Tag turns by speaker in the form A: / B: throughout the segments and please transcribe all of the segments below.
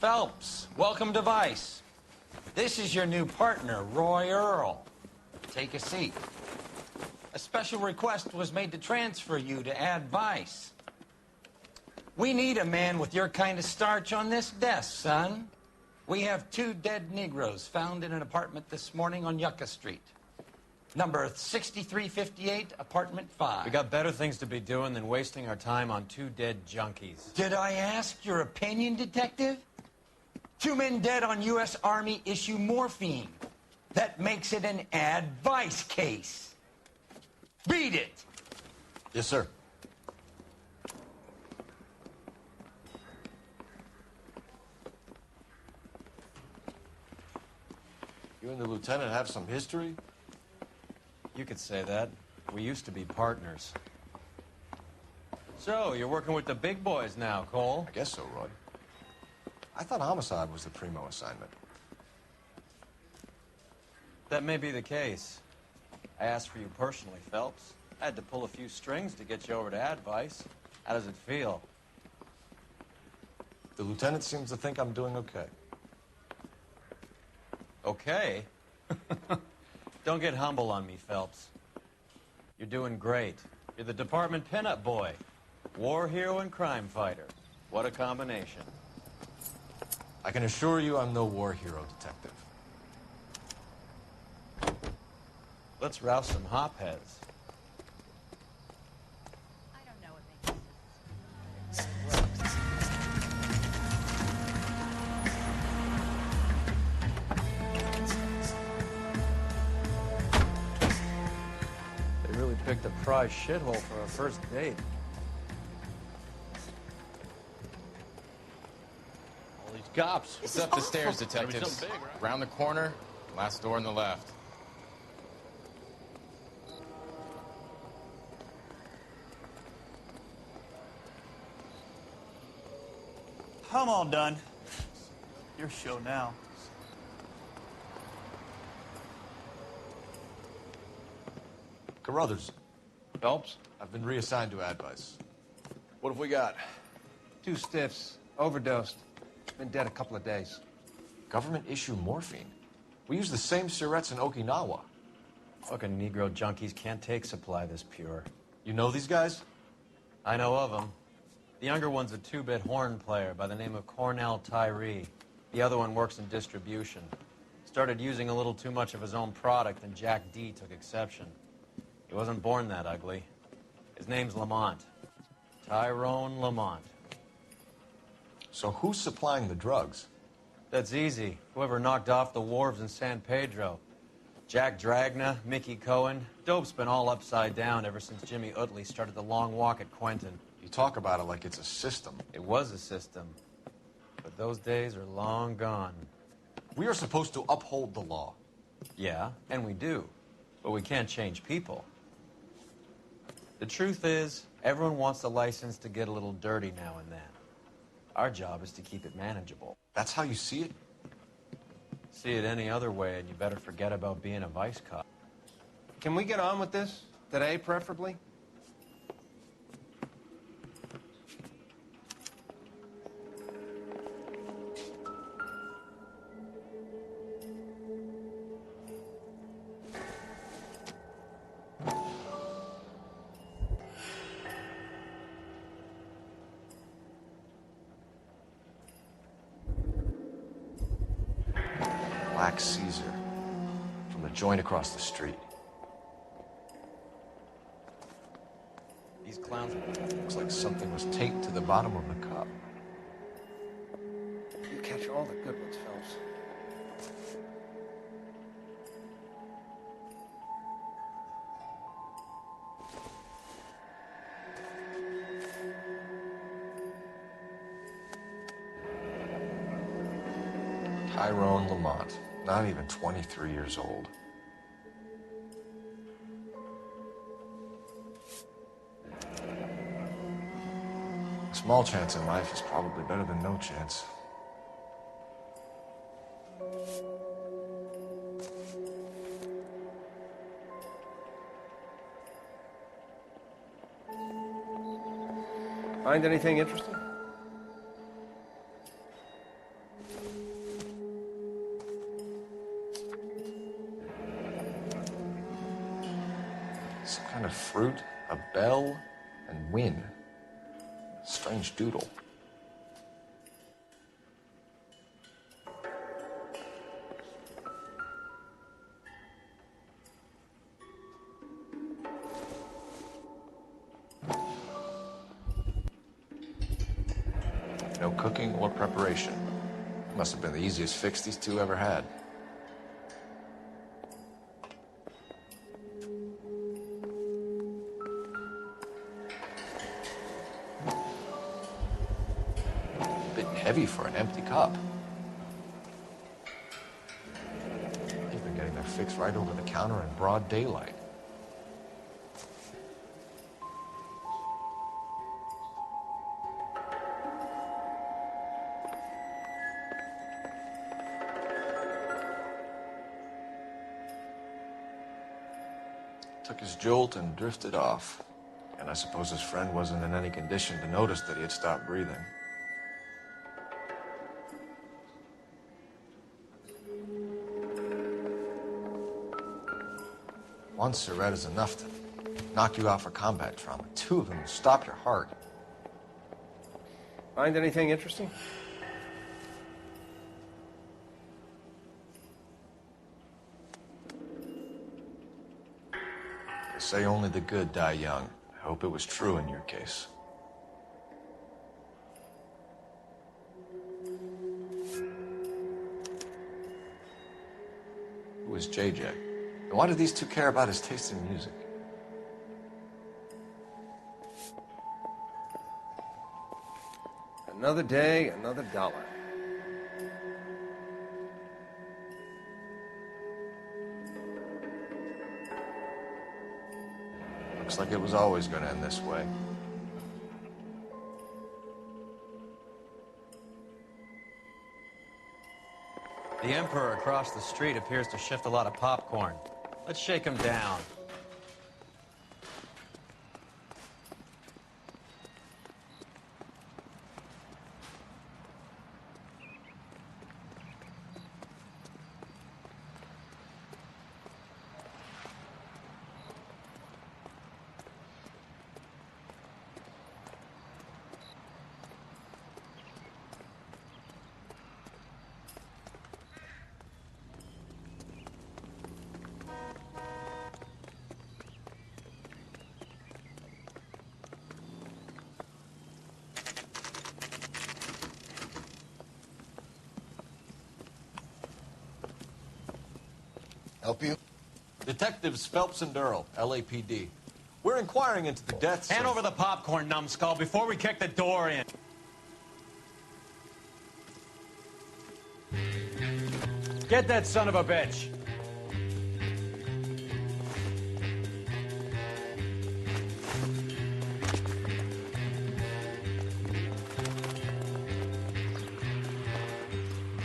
A: Phelps, welcome to Vice. This is your new partner, Roy Earl. Take a seat. A special request was made to transfer you to Ad Vice. We need a man with your kind of starch on this desk, son. We have 2 dead Negroes found in an apartment this morning on Yucca Street. Number 6358, apartment 5.
B: We got better things to be doing than wasting our time on 2 dead junkies.
A: Did I ask your opinion, detective? 2 men dead on U.S. Army issue morphine. That makes it an Ad Vice case. Read it.
C: Yes, sir. You and the lieutenant have some history?
B: You could say that. We used to be partners. So, you're working with the big boys now, Cole?
C: I guess so, Roy. I thought homicide was the primo assignment.
B: That may be the case. I asked for you personally, Phelps. I had to pull a few strings to get you over to Ad Vice. How does it feel?
C: The lieutenant seems to think I'm doing okay.
B: Okay? Don't get humble on me, Phelps. You're doing great. You're the department pinup boy. War hero and crime fighter. What a combination.
C: I can assure you I'm no war hero, detective.
B: Let's rouse some hopheads.
D: I don't know what makes
B: They really picked a prize shithole for a first date.
E: All these cops.
F: It's up the stairs, detectives.
E: Big, right?
F: Round the corner, last door on the left.
G: I'm all done. Your show now.
C: Carruthers,
E: Phelps,
C: I've been reassigned to Ad Vice.
E: what have we got?
H: 2 stiffs, overdosed. Been dead a couple of days.
C: Government issue morphine. We use the same syrettes in Okinawa.
B: Fucking Negro junkies can't take supply this pure.
C: You know these guys?
B: I know of them. The younger one's a 2-bit horn player by the name of Cornell Tyree. The other one works in distribution. Started using a little too much of his own product, and Jack D took exception. He wasn't born that ugly. His name's Lamont. Tyrone Lamont.
C: So who's supplying the drugs?
B: That's easy. Whoever knocked off the wharves in San Pedro. Jack Dragna, Mickey Cohen. Dope's been all upside down ever since Jimmy Utley started the long walk at Quentin.
C: You talk about it like it's a system.
B: It was a system. But those days are long gone.
C: We are supposed to uphold the law.
B: Yeah, and we do. But we can't change people. The truth is, everyone wants a license to get a little dirty now and then. Our job is to keep it manageable.
C: That's how you see it?
B: See it any other way, and you better forget about being a vice cop.
H: Can we get on with this? Today, preferably?
C: Black Caesar. From the joint across the street.
B: These clowns...
C: Looks like something was taped to the bottom of the cup.
H: You catch all the good ones, Phelps.
C: Tyrone Lamont. Not even 23 years old. A small chance in life is probably better than no chance.
H: Find anything interesting?
C: doodle. No cooking or preparation. Must have been the easiest fix these two ever had. Bit heavy for an empty cup. They've been getting their fix right over the counter in broad daylight. Took his jolt and drifted off. And I suppose his friend wasn't in any condition to notice that he had stopped breathing. One cigarette is enough to knock you out for combat trauma. Two of them will stop your heart.
H: Find anything interesting?
C: They say only the good die young. I hope it was true in your case. Who is JJ? And why do these two care about his taste in music?
H: Another day, another dollar.
C: Looks like it was always going to end this way.
B: The Emperor across the street appears to shift a lot of popcorn. Let's shake him down.
C: Help you? Detectives Phelps and Earl, LAPD. We're inquiring into the deaths
B: Hand
C: of...
B: over the popcorn, numbskull, before we kick the door in. Get that son of a bitch.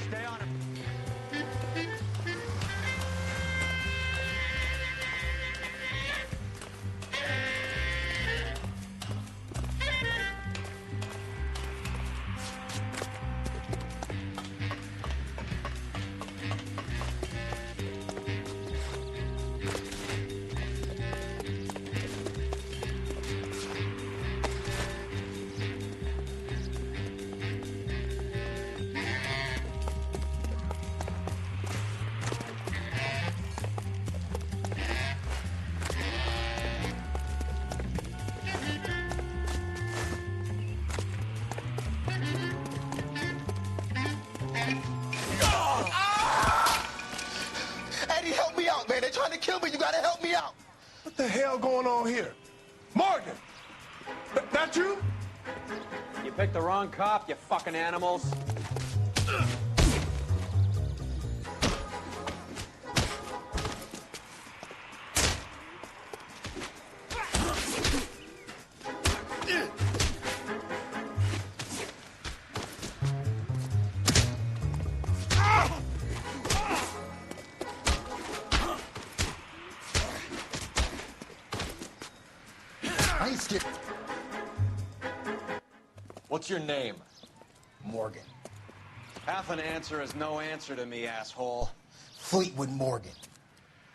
B: Stay on him.
I: Eddie, help me out, man. They're trying to kill me. You gotta help me out.
J: What the hell going on here? Morgan! That you?
B: You picked the wrong cop, you fucking animals.
I: I ain't scared.
C: What's your name?
I: Morgan.
B: Half an answer is no answer to me, asshole.
I: Fleetwood Morgan.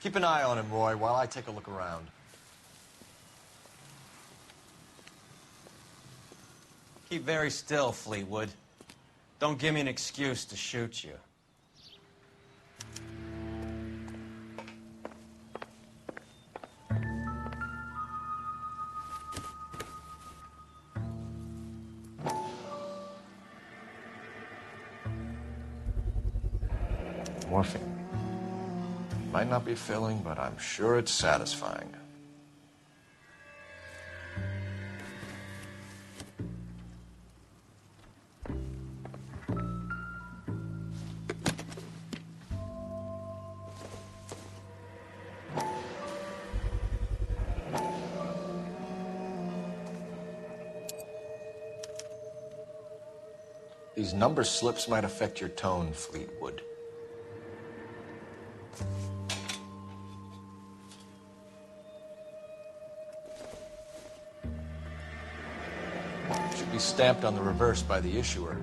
C: Keep an eye on him, Roy, while I take a look around.
B: Keep very still, Fleetwood. Don't give me an excuse to shoot you.
C: Morphine. Might not be filling, but I'm sure it's satisfying. These number slips might affect your tone, Fleetwood. Should be stamped on the reverse by the issuer.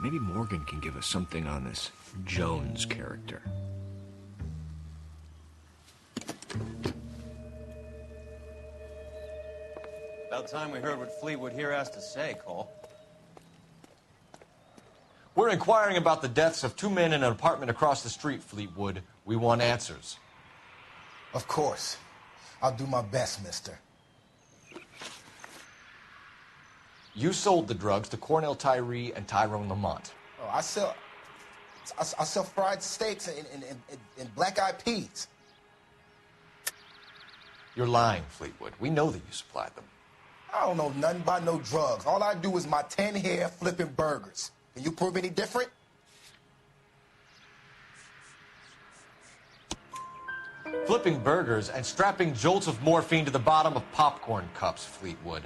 C: Maybe Morgan can give us something on this Jones character.
B: About time we heard what Fleetwood here has to say, Cole.
C: We're inquiring about the deaths of two men in an apartment across the street, Fleetwood. We want answers.
I: Of course. I'll do my best, mister.
C: You sold the drugs to Cornell Tyree and Tyrone Lamont.
I: Oh, I sell fried steaks and black-eyed peas.
C: You're lying, Fleetwood. We know that you supplied them.
I: I don't know nothing about no drugs. All I do is my 10 hair flipping burgers. Can you prove any different?
C: Flipping burgers and strapping jolts of morphine to the bottom of popcorn cups, Fleetwood.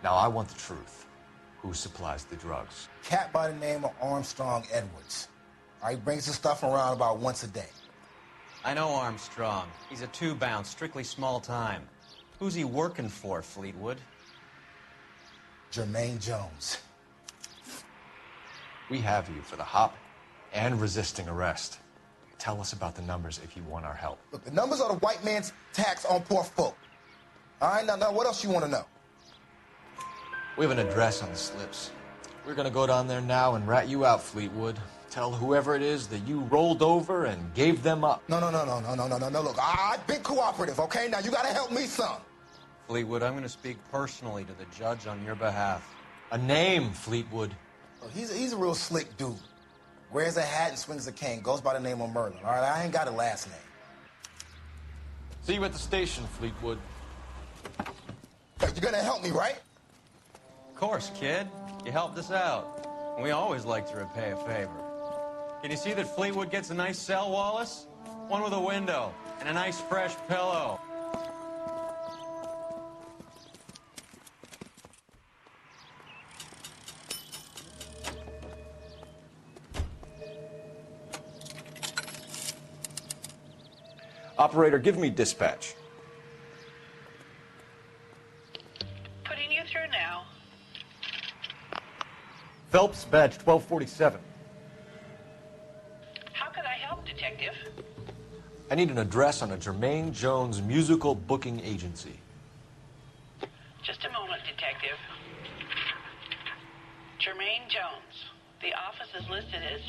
C: Now, I want the truth. Who supplies the drugs?
I: Cat by the name of Armstrong Edwards. He brings the stuff around about once a day.
B: I know Armstrong. He's a two-bounce, strictly small time. Who's he working for, Fleetwood?
I: Jermaine Jones.
C: We have you for the hop and resisting arrest. Tell us about the numbers if you want our help.
I: Look, the numbers are the white man's tax on poor folk. All right, now, what else you want to know?
C: We have an address on the slips. We're gonna go down there now and rat you out, Fleetwood. Tell whoever it is that you rolled over and gave them up.
I: No. Look, I've been cooperative, okay? Now, you got to help me some.
B: Fleetwood, I'm going to speak personally to the judge on your behalf.
C: A name, Fleetwood.
I: Look, he's a real slick dude. Wears a hat and swings a cane. Goes by the name of Merlin, all right? I ain't got a last name.
C: See you at the station, Fleetwood.
I: Hey, you're going to help me, right?
B: Of course, kid. You helped us out. We always like to repay a favor. Can you see that Fleetwood gets a nice cell, Wallace? One with a window and a nice fresh pillow.
C: Operator, give me dispatch.
K: Putting you through now.
C: Phelps, badge 1247.
K: How could I help, Detective?
C: I need an address on a Jermaine Jones musical booking agency.
K: Just a moment, Detective. Jermaine Jones. The office is listed as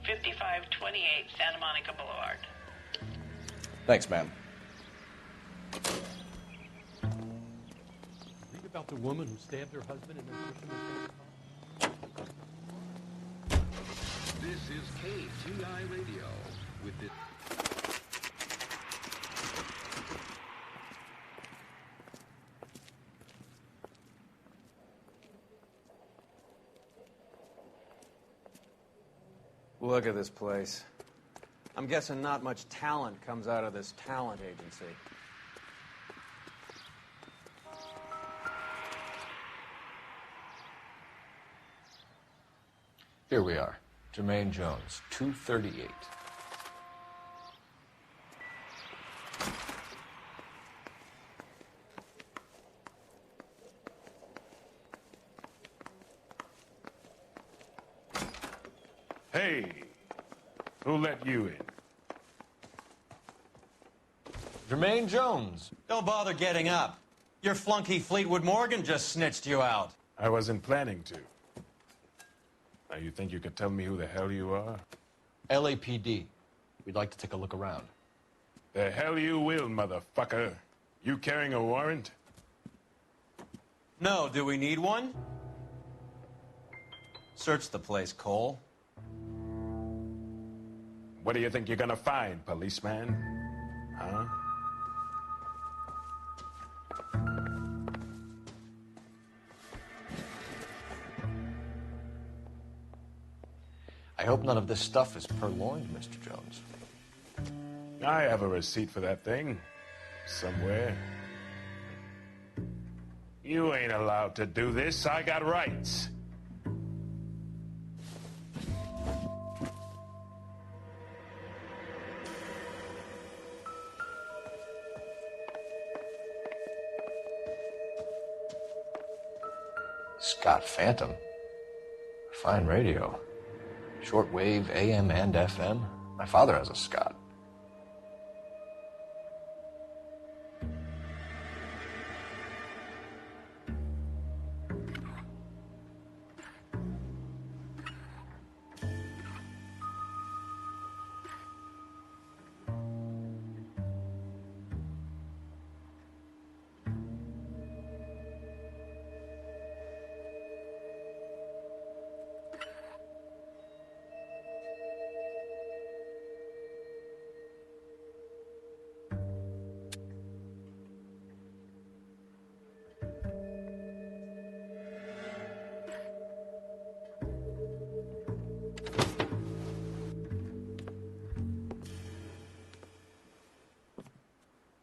K: 5528 Santa Monica Boulevard.
E: Thanks, ma'am.
L: Read about the woman who stabbed her husband and then pushed him in the
M: This is KTI Radio with the...
B: Look at this place. I'm guessing not much talent comes out of this talent agency.
C: Here we are. Jermaine Jones, 238.
J: Hey, who let you in?
B: Jermaine Jones. Don't bother getting up. Your flunky Fleetwood Morgan just snitched you out.
J: I wasn't planning to. Now, you think you could tell me who the hell you are?
C: LAPD. We'd like to take a look around.
J: The hell you will, motherfucker. You carrying a warrant?
B: No, do we need one? Search the place, Cole.
J: What do you think you're gonna find, policeman? Huh?
C: I hope none of this stuff is purloined, Mr. Jones.
J: I have a receipt for that thing. Somewhere. You ain't allowed to do this. I got rights.
C: Scott Phantom. Fine radio. Shortwave, AM and FM. My father has a Scott.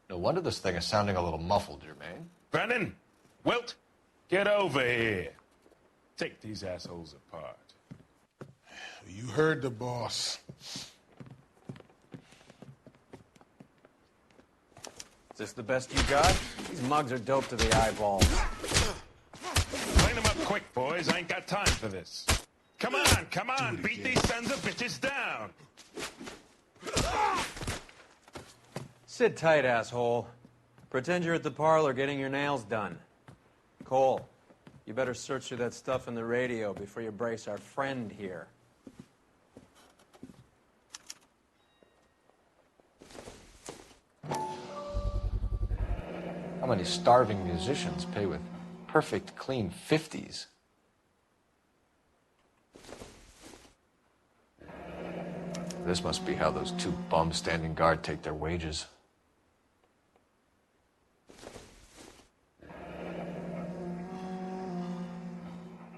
C: No wonder this thing is sounding a little muffled, Jermaine.
J: Brennan, Wilt, get over here. Take these assholes apart.
N: You heard the boss.
B: Is this the best you got? These mugs are dope to the eyeballs.
J: Line them up quick, boys. I ain't got time for this. Come on. Beat these sons of bitches down.
B: Sit tight, asshole. Pretend you're at the parlor getting your nails done. Cole, you better search through that stuff in the radio before you brace our friend here.
C: How many starving musicians pay with perfect, clean 50s? This must be how those two bums standing guard take their wages.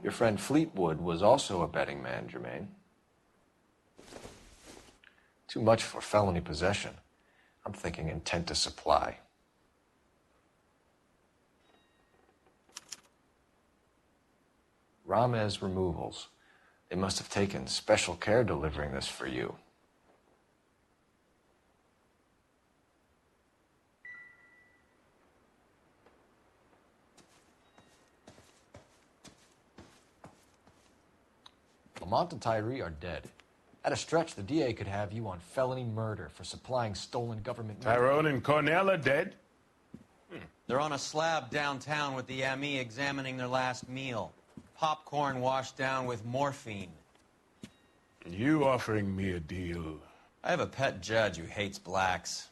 C: Your friend Fleetwood was also a betting man, Jermaine. Too much for felony possession. I'm thinking intent to supply. Ramez Removals. They must have taken special care delivering this for you. Lamont and Tyree are dead. At a stretch, the DA could have you on felony murder for supplying stolen government...
J: Tyrone and Cornell are dead?
B: They're on a slab downtown with the ME examining their last meal. Popcorn washed down with morphine.
J: You offering me a deal?
B: I have a pet judge who hates blacks.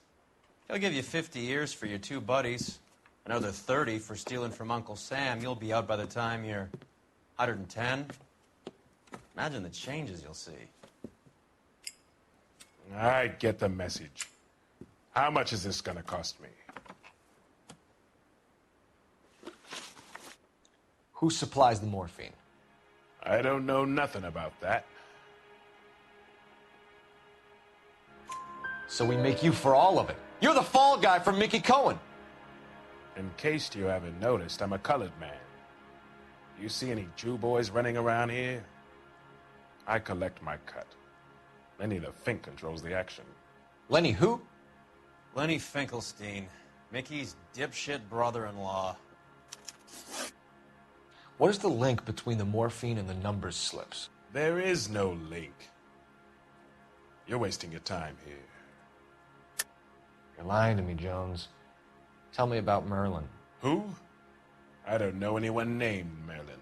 B: He'll give you 50 years for your two buddies. Another 30 for stealing from Uncle Sam. You'll be out by the time you're 110. Imagine the changes you'll see.
J: I get the message. How much is this gonna cost me?
C: Who supplies the morphine?
J: I don't know nothing about that.
C: So we make you for all of it. You're the fall guy from Mickey Cohen.
J: In case you haven't noticed, I'm a colored man. You see any Jew boys running around here? I collect my cut. Lenny the Fink controls the action.
C: Lenny who?
B: Lenny Finkelstein, Mickey's dipshit brother-in-law.
C: What is the link between the morphine and the numbers slips?
J: There is no link. You're wasting your time here.
C: You're lying to me, Jones. Tell me about Merlin.
J: Who? I don't know anyone named Merlin.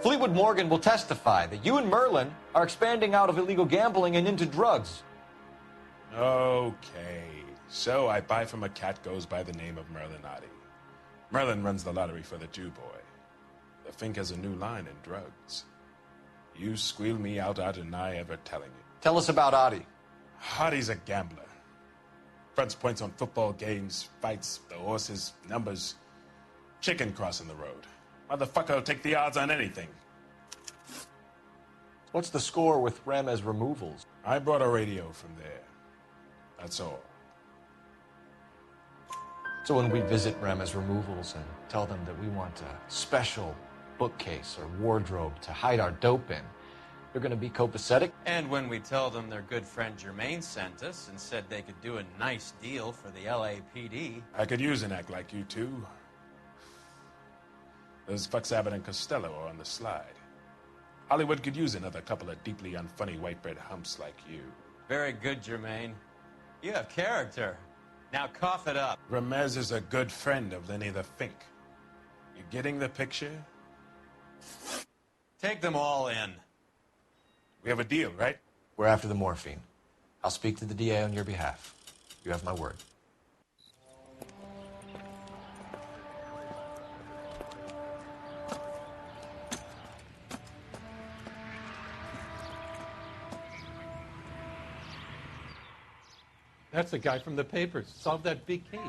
C: Fleetwood Morgan will testify that you and Merlin are expanding out of illegal gambling and into drugs.
J: Okay. So I buy from a cat goes by the name of Merlinotti. Merlin runs the lottery for the Jew boy. The Fink has a new line in drugs. You squeal me out, I deny ever telling you.
C: Tell us about Adi.
J: Adi's a gambler. Fronts points on football games, fights, the horses, numbers. Chicken crossing the road. Motherfucker will take the odds on anything.
C: What's the score with Ramez removals?
J: I brought a radio from there. That's all.
C: So when we visit Ramez removals and tell them that we want a special bookcase or wardrobe to hide our dope in, they're going to be copacetic?
B: And when we tell them their good friend Jermaine sent us and said they could do a nice deal for the LAPD.
J: I could use an act like you two. Those fucks Abbott and Costello are on the slide. Hollywood could use another couple of deeply unfunny white bread humps like you.
B: Very good, Jermaine. You have character. Now cough it up.
J: Ramez is a good friend of Lenny the Fink. You getting the picture?
B: Take them all in.
J: We have a deal, right?
C: We're after the morphine. I'll speak to the DA on your behalf. You have my word.
L: That's the guy from the papers. Solved that big case.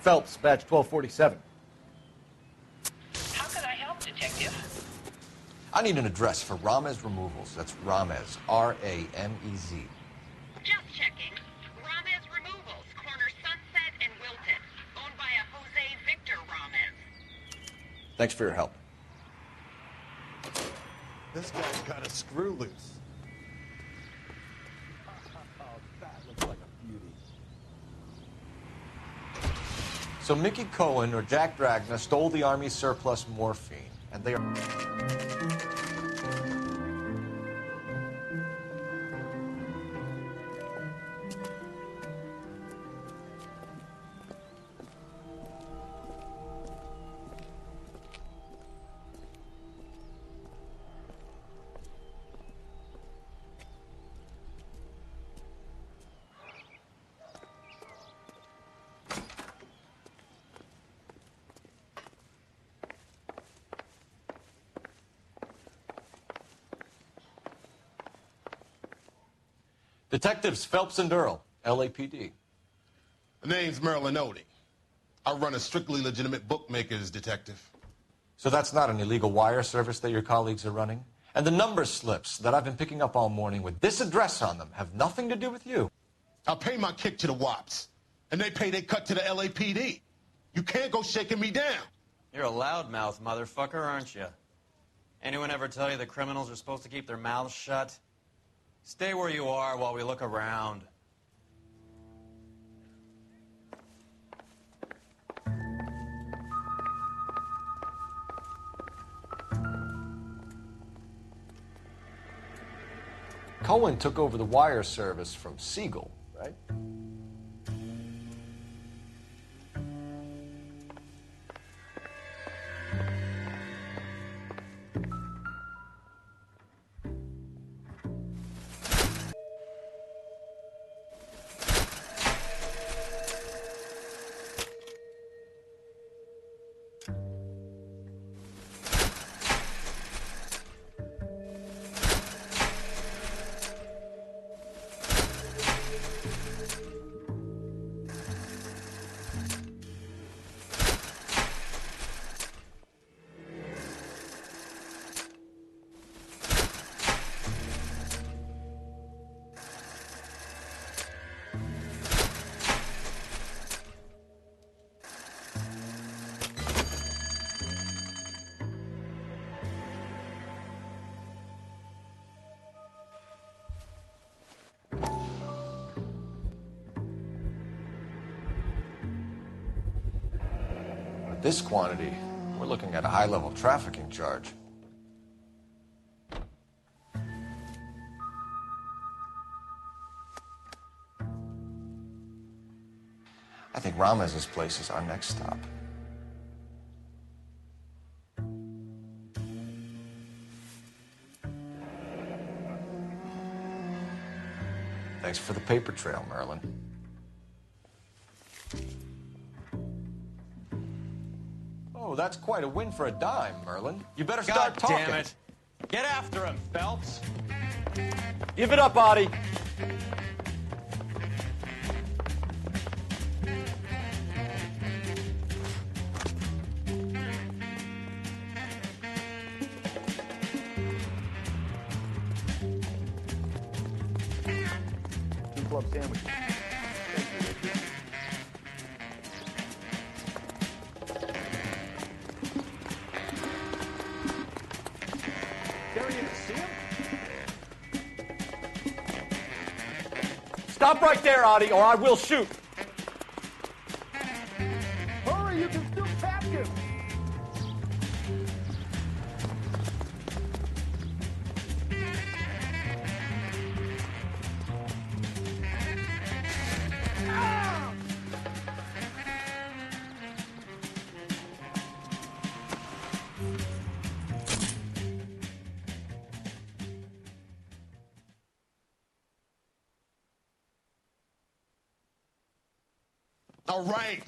H: Phelps, badge 1247.
K: How can I help, Detective?
C: I need an address for Ramez Removals. That's Ramez, R-A-M-E-Z.
O: Just checking. Ramez Removals, corner Sunset and Wilton. Owned by a Jose Victor Ramez.
C: Thanks for your help.
P: This guy's got a screw loose.
L: Oh, that looks like a beauty.
C: So Mickey Cohen or Jack Dragna stole the Army's surplus morphine, and they are... Detectives Phelps and Earl, LAPD.
N: The name's Merlin Odie. I run a strictly legitimate bookmaker's detective.
C: So that's not an illegal wire service that your colleagues are running? And the number slips that I've been picking up all morning with this address on them have nothing to do with you?
N: I pay my kick to the WAPs, and they pay their cut to the LAPD. You can't go shaking me down.
B: You're a loudmouth motherfucker, aren't you? Anyone ever tell you that criminals are supposed to keep their mouths shut? Stay where you are while we look around.
C: Cohen took over the wire service from Siegel, right? At this quantity, we're looking at a high-level trafficking charge. I think Ramez's place is our next stop. Thanks for the paper trail, Merlin. Oh, that's quite a win for a dime, Merlin. You better start talking.
B: God damn it. Get after him, Phelps.
C: Give it up, Audie.
P: Club sandwich.
C: Stop right there, Audie, or I will shoot.
P: Hurry, you can still catch him.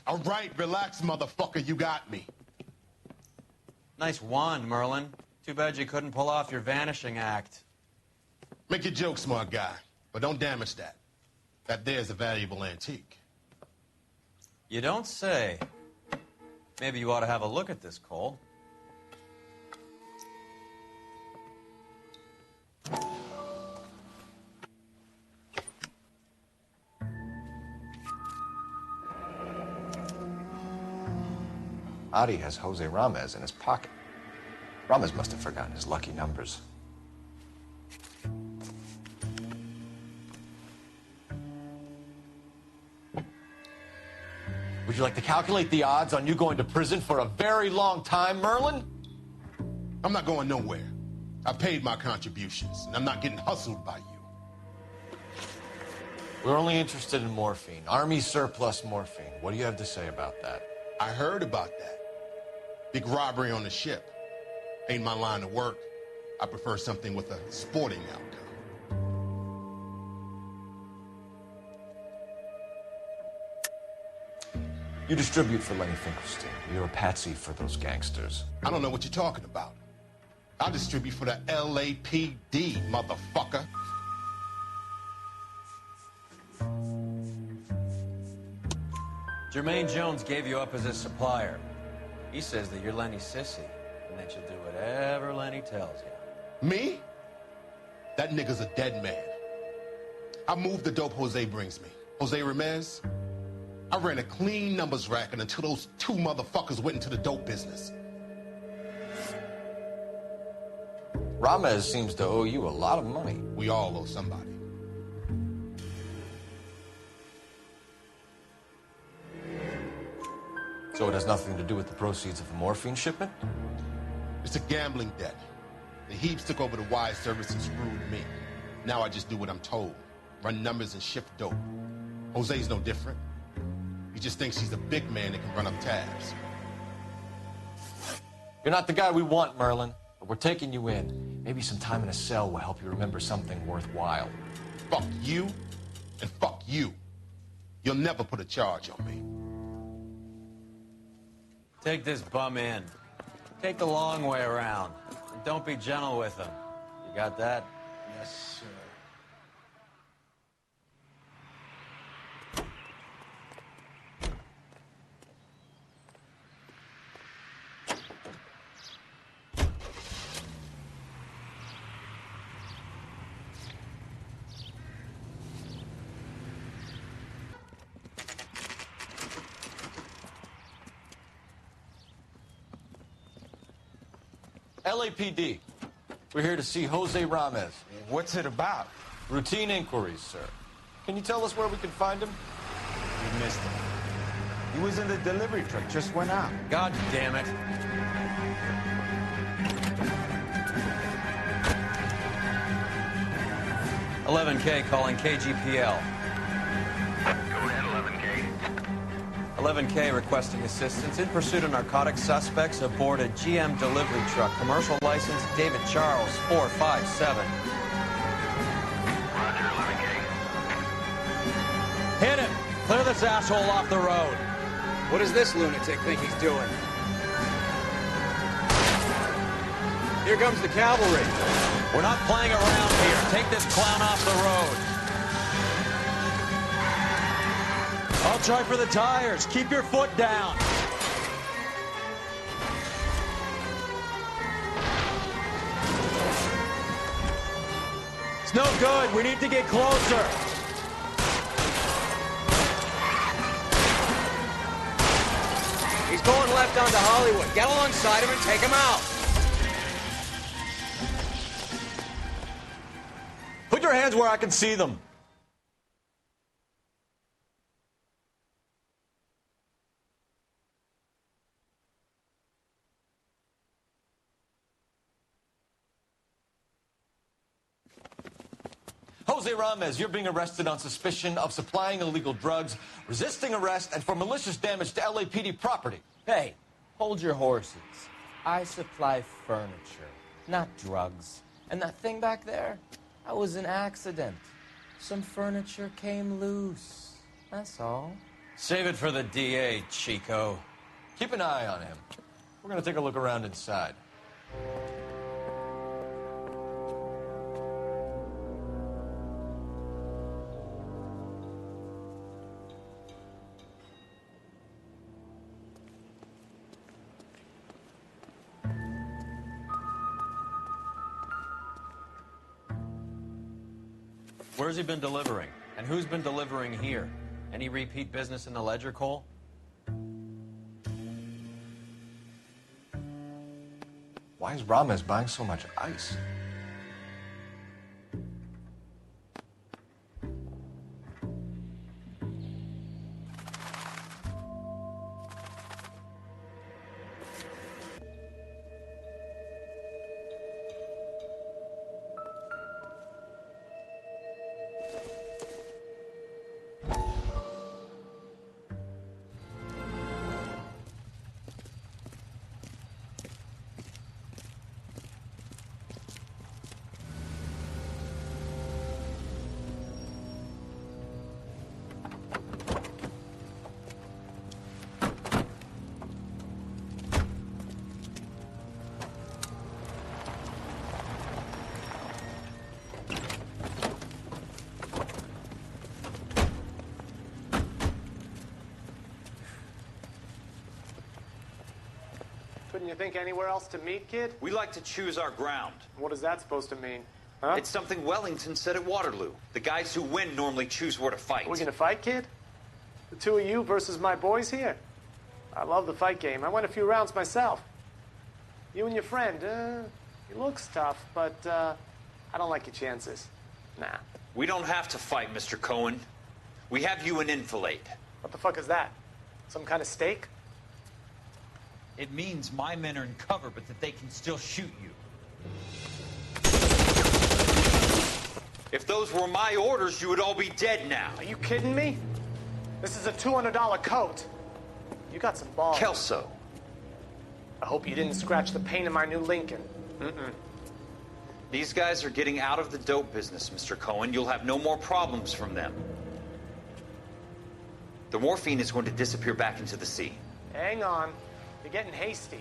N: All right, relax, motherfucker, you got me.
B: Nice wand, Merlin. Too bad you couldn't pull off your vanishing act.
N: Make your joke, smart guy, but don't damage that. That there's a valuable antique.
B: You don't say. Maybe you ought to have a look at this, Cole.
C: Audie has Jose Ramez in his pocket. Ramez must have forgotten his lucky numbers. Would you like to calculate the odds on you going to prison for a very long time, Merlin?
N: I'm not going nowhere. I paid my contributions, and I'm not getting hustled by you.
C: We're only interested in morphine. Army surplus morphine. What do you have to say about that?
N: I heard about that. Big robbery on the ship. Ain't my line of work. I prefer something with a sporting outcome.
C: You distribute for Lenny Finkelstein. You're a patsy for those gangsters.
N: I don't know what you're talking about. I distribute for the LAPD, motherfucker.
B: Jermaine Jones gave you up as his supplier. He says that you're Lenny's sissy, and that you'll do whatever Lenny tells you.
N: Me? That nigga's a dead man. I moved the dope Jose brings me. Jose Ramez? I ran a clean numbers racket until those two motherfuckers went into the dope business.
C: Ramez seems to owe you a lot of money.
N: We all owe somebody.
C: So it has nothing to do with the proceeds of the morphine shipment?
N: It's a gambling debt. The Heaps took over the wire service and screwed me. Now I just do what I'm told. Run numbers and shift dope. Jose's no different. He just thinks he's a big man that can run up tabs.
C: You're not the guy we want, Merlin, but we're taking you in. Maybe some time in a cell will help you remember something worthwhile.
N: Fuck you, and fuck you. You'll never put a charge on me.
B: Take this bum in. Take the long way around. And don't be gentle with him. You got that?
N: Yes, sir.
C: LAPD. We're here to see Jose Ramez.
F: What's it about?
C: Routine inquiries, sir. Can you tell us where we can find him?
F: You missed him.
C: He was in the delivery truck, just went out.
B: God damn it. $11K calling KGPL.
M: Go ahead, 11K.
B: 11K requesting assistance in pursuit of narcotic suspects aboard a GM delivery truck. Commercial license David Charles 457.
M: Roger, 11K.
B: Hit him! Clear this asshole off the road.
Q: What does this lunatic think he's doing? Here comes the cavalry.
B: We're not playing around here. Take this clown off the road. I'll try for the tires. Keep your foot down. It's no good. We need to get closer.
Q: He's going left onto Hollywood. Get alongside him and take him out.
C: Put your hands where I can see them. Jose Ramos, you're being arrested on suspicion of supplying illegal drugs, resisting arrest, and for malicious damage to LAPD property.
R: Hey, hold your horses. I supply furniture, not drugs. And that thing back there, that was an accident. Some furniture came loose. That's all.
B: Save it for the DA, Chico.
C: Keep an eye on him. We're going to take a look around inside.
B: Where's he been delivering? And who's been delivering here? Any repeat business in the ledger, Cole?
C: Why is Ramos buying so much ice?
S: Couldn't you think anywhere else to meet, kid?
T: We like to choose our ground.
S: What is that supposed to mean? Huh?
T: It's something Wellington said at Waterloo. The guys who win normally choose where to fight.
S: We gonna fight, kid? The two of you versus my boys here? I love the fight game. I went a few rounds myself. You and your friend, he looks tough, but I don't like your chances. Nah.
T: We don't have to fight, Mr. Cohen. We have you an enfilade.
S: What the fuck is that? Some kind of steak?
T: It means my men are in cover, but that they can still shoot you. If those were my orders, you would all be dead now.
S: Are you kidding me? This is a $200 coat. You got some balls.
T: Kelso.
S: I hope you didn't scratch the paint in my new Lincoln.
T: These guys are getting out of the dope business, Mr. Cohen. You'll have no more problems from them. The morphine is going to disappear back into the sea.
S: Hang on. You're getting hasty.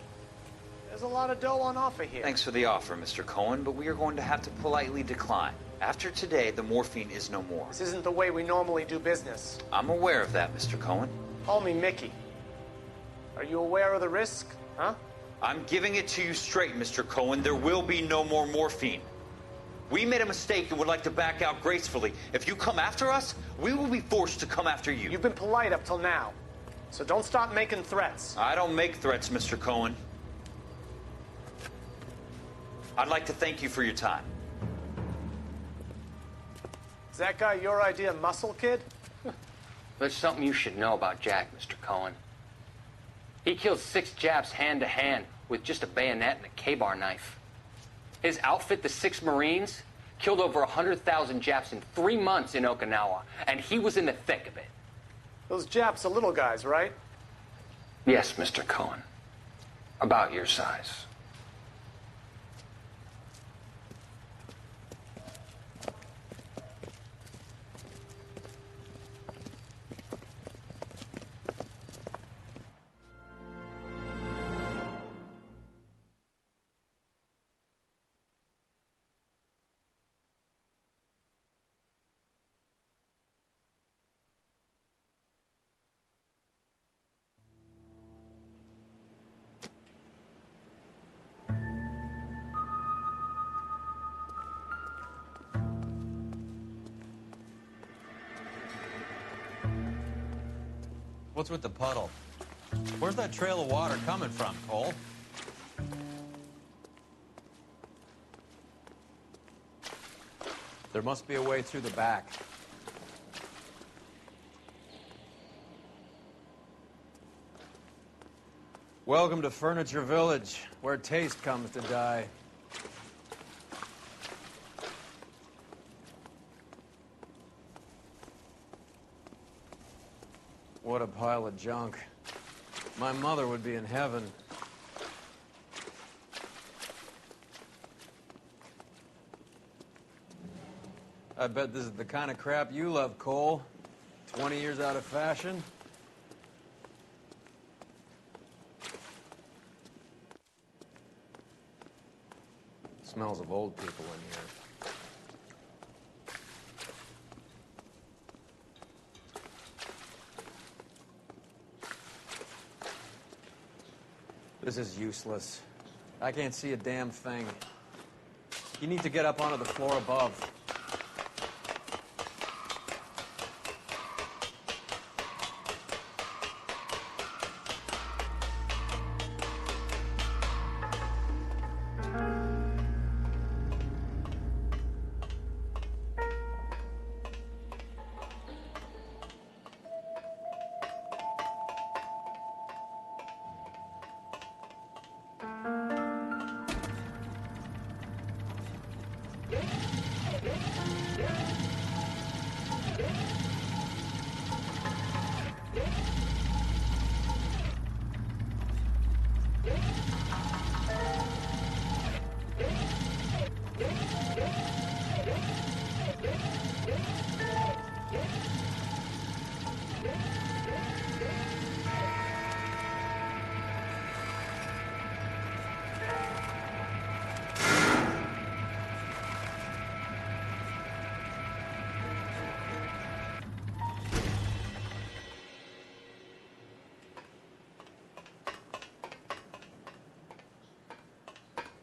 S: There's a lot of dough on offer here.
T: Thanks for the offer, Mr. Cohen, but we are going to have to politely decline. After today, the morphine is no more.
S: This isn't the way we normally do business.
T: I'm aware of that, Mr. Cohen.
S: Call me Mickey. Are you aware of the risk, huh?
T: I'm giving it to you straight, Mr. Cohen. There will be no more morphine. We made a mistake and would like to back out gracefully. If you come after us, we will be forced to come after you.
S: You've been polite up till now, so don't stop making threats.
T: I don't make threats, Mr. Cohen. I'd like to thank you for your time.
S: Is that guy your idea, muscle kid?
Q: There's something you should know about Jack, Mr. Cohen. He killed 6 Japs hand-to-hand with just a bayonet and a K-bar knife. His outfit, the 6 Marines, killed over 100,000 Japs in 3 months in Okinawa, and he was in the thick of it.
S: Those Japs are little guys, right?
Q: Yes, Mr. Cohen. About your size.
B: What's with the puddle? Where's that trail of water coming from, Cole? There must be a way through the back. Welcome to Furniture Village, where taste comes to die. What a pile of junk. My mother would be in heaven. I bet this is the kind of crap you love, Cole. 20 years out of fashion. Smells of old people in here. This is useless. I can't see a damn thing. You need to get up onto the floor above.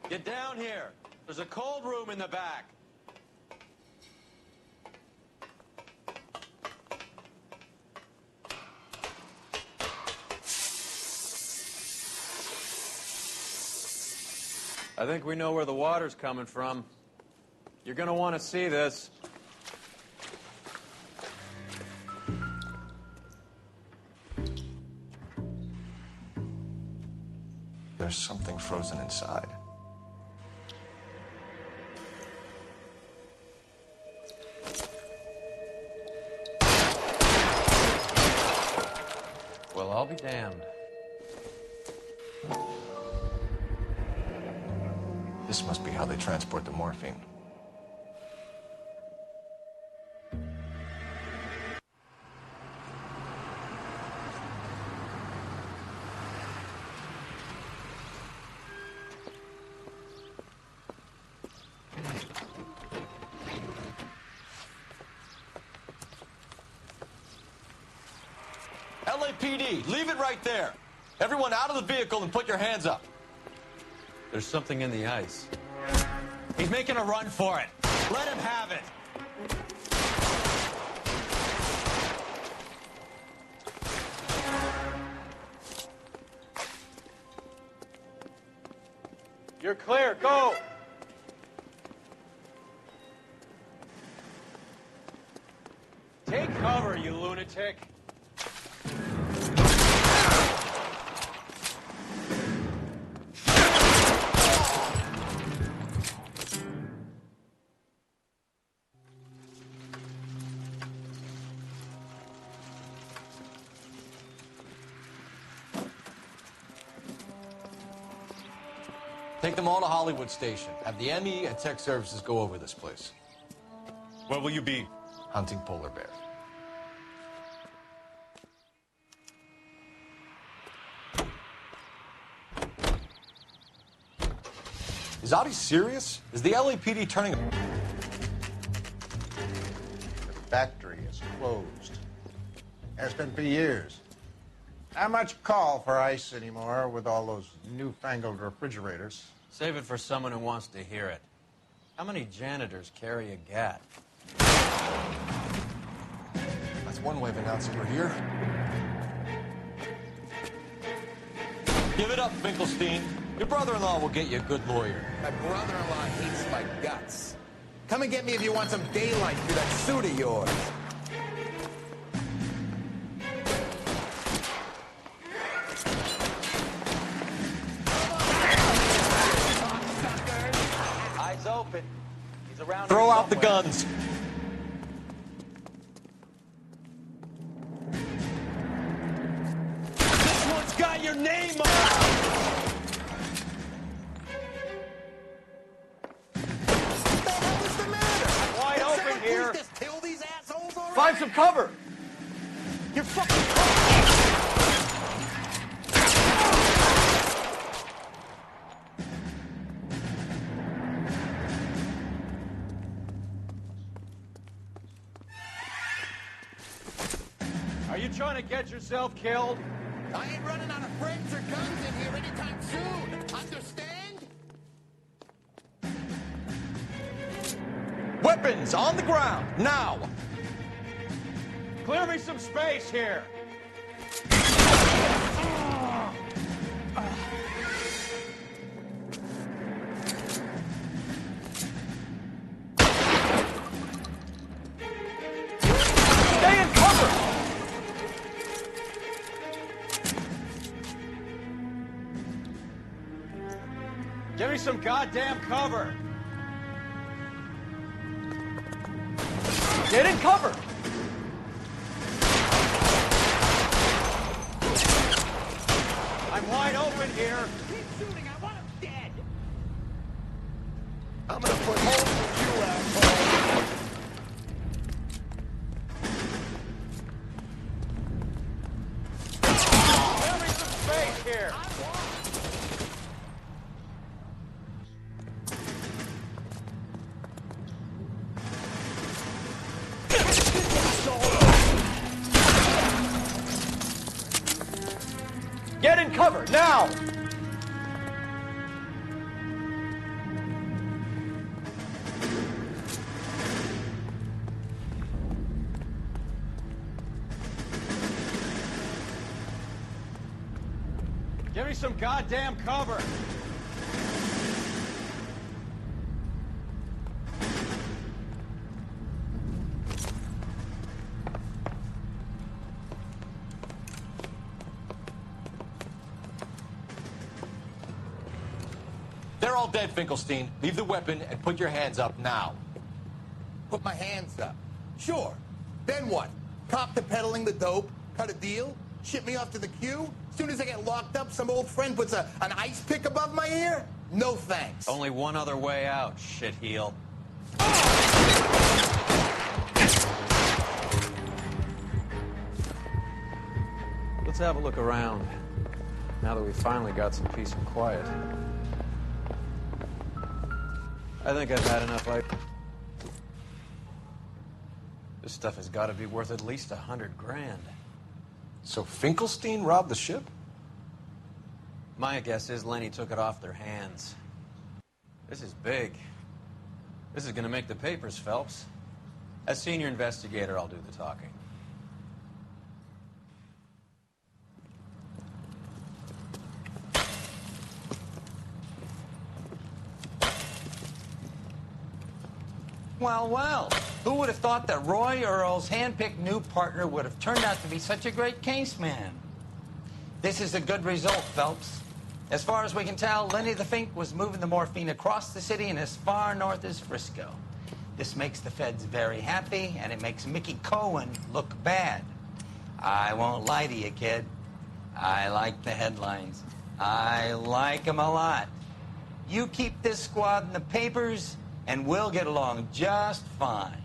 B: Get down here. There's a cold room in the back. I think we know where the water's coming from. You're gonna want to see this.
C: There's something frozen inside.
B: Well, I'll be damned.
C: This must be how they transport the morphine. LAPD, leave it right there. Everyone out of the vehicle and put your hands up.
B: There's something in the ice.
A: He's making a run for it. Let him have it.
B: You're clear, go! Take cover, you lunatic.
C: Take them all to Hollywood Station. Have the ME and Tech Services go over this place.
U: Where will you be?
C: Hunting polar bears. Is Audie serious? Is the LAPD turning...
V: The factory is closed. Has been for years. Not much call for ice anymore with all those newfangled refrigerators.
B: Save it for someone who wants to hear it. How many janitors carry a gat?
C: That's one way of announcing we're here. Give it up, Finkelstein. Your brother-in-law will get you a good lawyer.
I: My brother-in-law hates my guts. Come and get me if you want some daylight through that suit of yours.
B: Eyes open. He's around.
C: Throw out the guns.
B: This one's got your name on it. Wide open here.
C: Find some cover.
I: You're fucking...
B: Are you trying to get yourself killed?
I: I ain't running out of friends or guns in here anytime soon. Understand?
C: Weapons on the ground, now!
B: Clear me some space here.
C: Stay in cover!
B: Give me some goddamn cover.
C: Get in cover!
B: I'm wide open here.
I: Keep shooting. I want him dead. I'm gonna put holes in you, asshole.
B: Give me some space here.
C: Get in cover, now!
B: Give me some goddamn cover.
C: They're all dead, Finkelstein. Leave the weapon and put your hands up now.
I: Put my hands up. Sure. Then what? Cop to peddling the dope? Cut a deal? Ship me off to the queue? Soon as I get locked up, some old friend puts an ice pick above my ear? No thanks.
B: Only one other way out, shitheel. Let's have a look around, now that we finally got some peace and quiet. I think I've had enough life. This stuff has got to be worth at least $100 grand.
C: So Finkelstein robbed the ship?
B: My guess is Lenny took it off their hands. This is big. This is going to make the papers, Phelps. As senior investigator, I'll do the talking.
A: Well, well, who would have thought that Roy Earl's hand-picked new partner would have turned out to be such a great caseman? This is a good result, Phelps. As far as we can tell, Lenny the Fink was moving the morphine across the city and as far north as Frisco. This makes the feds very happy, and it makes Mickey Cohen look bad. I won't lie to you, kid. I like the headlines. I like them a lot. You keep this squad in the papers, and we'll get along just fine.